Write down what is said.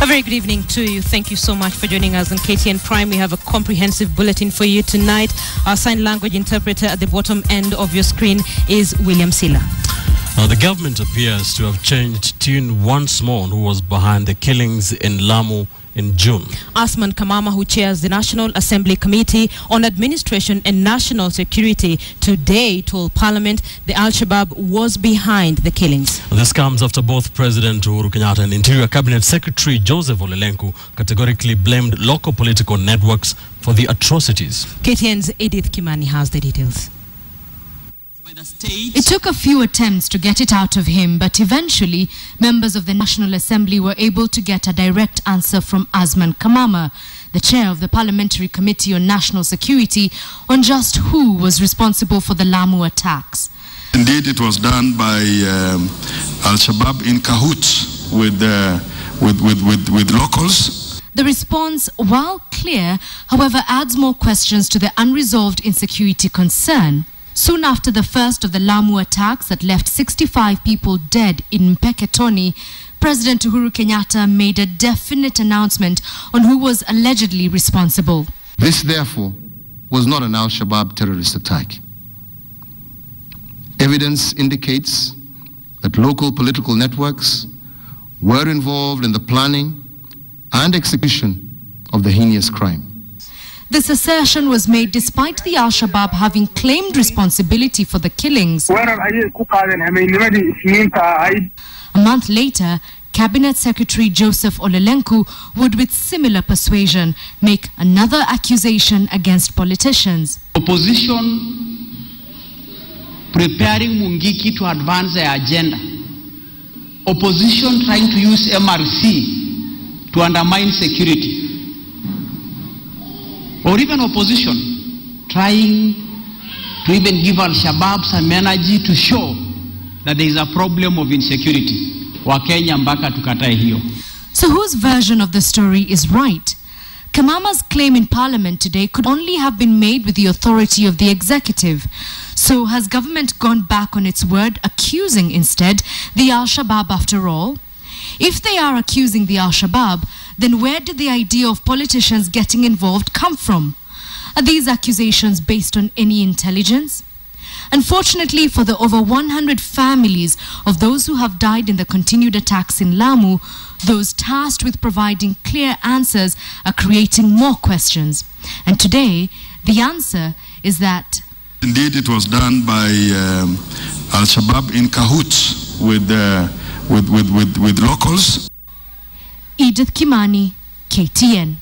A very good evening to you. Thank you so much for joining us on KTN Prime. We have a comprehensive bulletin for you tonight. Our sign language interpreter at the bottom end of your screen is William Sila. The government appears to have changed tune once more, who was behind the killings in Lamu in June. Aasman Kamama, who chairs the National Assembly Committee on Administration and National Security, today told Parliament the Shabaab was behind the killings. This comes after both President Uhuru Kenyatta and Interior Cabinet Secretary Joseph Lenku categorically blamed local political networks for the atrocities. KTN's Edith Kimani has the details. It took a few attempts to get it out of him, but eventually members of the National Assembly were able to get a direct answer from Aasman Kamama, the chair of the Parliamentary Committee on National Security, on just who was responsible for the Lamu attacks. Indeed, it was done by Shabaab in cahoots with locals. The response, while clear, however, adds more questions to the unresolved insecurity concern. Soon after the first of the Lamu attacks that left 65 people dead in Mpeketoni, President Uhuru Kenyatta made a definite announcement on who was allegedly responsible. This, therefore, was not an Al-Shabaab terrorist attack. Evidence indicates that local political networks were involved in the planning and execution of the heinous crime. This assertion was made despite the Al-Shabaab having claimed responsibility for the killings. A month later, Cabinet Secretary Joseph Lenku would, with similar persuasion, make another accusation against politicians. Opposition preparing Mungiki to advance their agenda. Opposition trying to use MRC to undermine security. Or even opposition trying to even give Al-Shabaab some energy to show that there is a problem of insecurity. Wakenya mpaka tukatae hiyo. So whose version of the story is right? Kamama's claim in Parliament today could only have been made with the authority of the executive. So has government gone back on its word, accusing instead the Al-Shabaab after all? If they are accusing the Al-Shabaab, then where did the idea of politicians getting involved come from? Are these accusations based on any intelligence? Unfortunately for the over 100 families of those who have died in the continued attacks in Lamu, those tasked with providing clear answers are creating more questions. And today, the answer is that indeed it was done by Al-Shabaab in cahoots with locals. Edith Kimani, KTN.